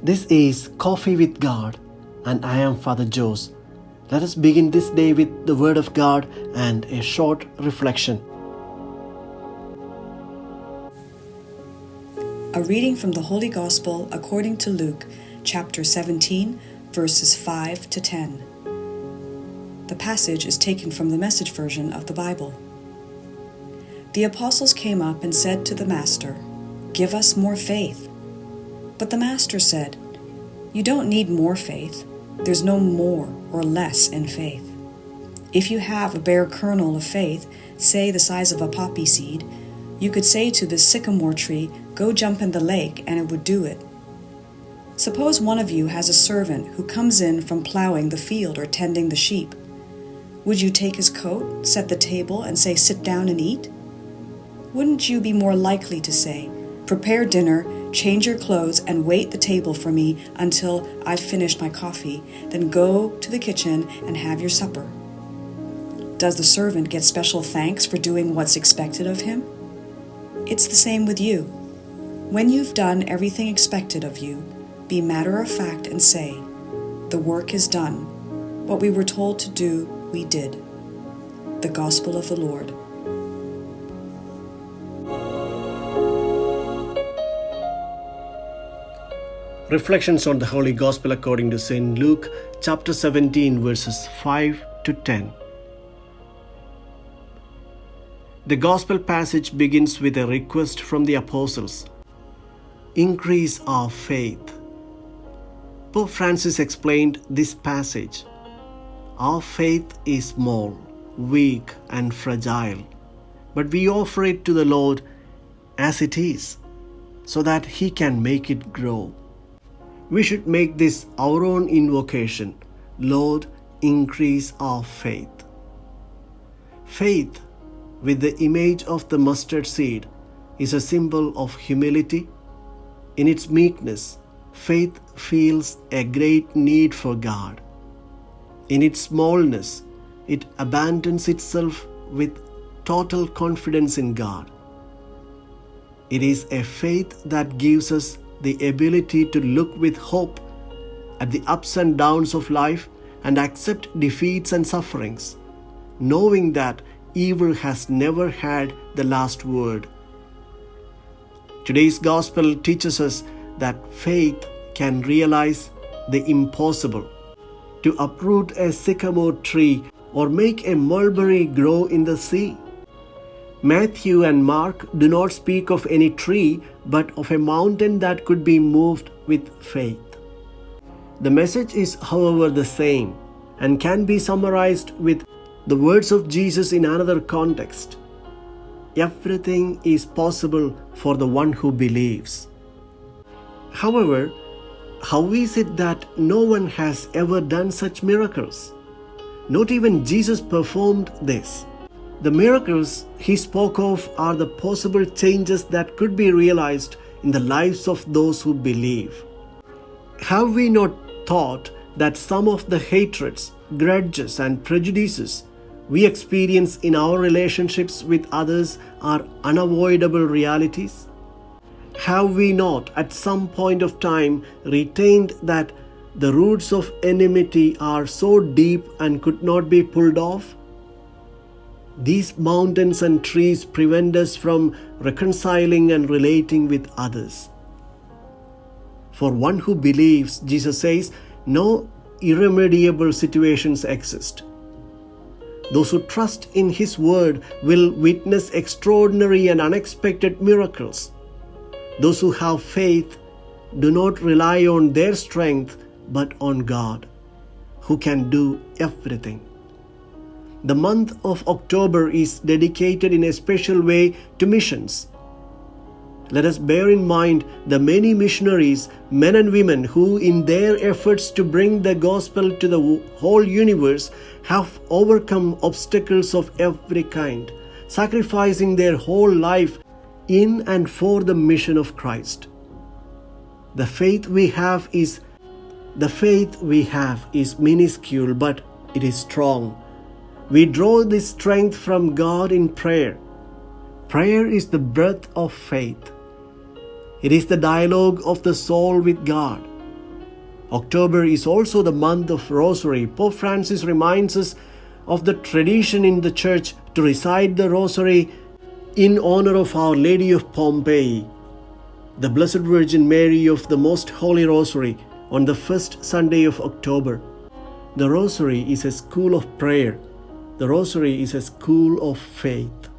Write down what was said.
This is Coffee with God, and I am Father Jose. Let us begin this day with the Word of God and a short reflection. A reading from the Holy Gospel according to Luke, chapter 17, verses 5 to 10. The passage is taken from the Message version of the Bible. The apostles came up and said to the Master, "Give us more faith." But the Master said, "You don't need more faith. There's no more or less in faith. If you have a bare kernel of faith, say the size of a poppy seed, you could say to this sycamore tree, 'Go jump in the lake,' and it would do it. Suppose one of you has a servant who comes in from plowing the field or tending the sheep. Would you take his coat, set the table, and say, 'Sit down and eat'? Wouldn't you be more likely to say, 'Prepare dinner, change your clothes, and wait the table for me until I've finished my coffee, then go to the kitchen and have your supper'? Does the servant get special thanks for doing what's expected of him? It's the same with you. When you've done everything expected of you, be matter of fact and say, 'The work is done. What we were told to do, we did.'" The Gospel of the Lord. Reflections on the Holy Gospel according to St. Luke, chapter 17, verses 5 to 10. The Gospel passage begins with a request from the apostles: increase our faith. Pope Francis explained this passage: our faith is small, weak, and fragile, but we offer it to the Lord as it is, so that He can make it grow. We should make this our own invocation: Lord, increase our faith. Faith, with the image of the mustard seed, is a symbol of humility. In its meekness, faith feels a great need for God. In its smallness, it abandons itself with total confidence in God. It is a faith that gives us the ability to look with hope at the ups and downs of life and accept defeats and sufferings, knowing that evil has never had the last word. Today's Gospel teaches us that faith can realize the impossible, to uproot a sycamore tree or make a mulberry grow in the sea. Matthew and Mark do not speak of any tree, but of a mountain that could be moved with faith. The message is, however, the same and can be summarized with the words of Jesus in another context: everything is possible for the one who believes. However, how is it that no one has ever done such miracles? Not even Jesus performed this. The miracles he spoke of are the possible changes that could be realized in the lives of those who believe. Have we not thought that some of the hatreds, grudges, and prejudices we experience in our relationships with others are unavoidable realities? Have we not at some point of time retained that the roots of enmity are so deep and could not be pulled off? These mountains and trees prevent us from reconciling and relating with others. For one who believes, Jesus says, no irremediable situations exist. Those who trust in His word will witness extraordinary and unexpected miracles. Those who have faith do not rely on their strength but on God, who can do everything. The month of October is dedicated in a special way to missions. Let us bear in mind the many missionaries, men and women, who in their efforts to bring the gospel to the whole universe have overcome obstacles of every kind, sacrificing their whole life in and for the mission of Christ. The faith we have is minuscule, but it is strong. We draw this strength from God in prayer. Prayer is the breath of faith. It is the dialogue of the soul with God. October is also the month of Rosary. Pope Francis reminds us of the tradition in the Church to recite the Rosary in honor of Our Lady of Pompeii, the Blessed Virgin Mary of the Most Holy Rosary, on the first Sunday of October. The Rosary is a school of prayer. The Rosary is a school of faith.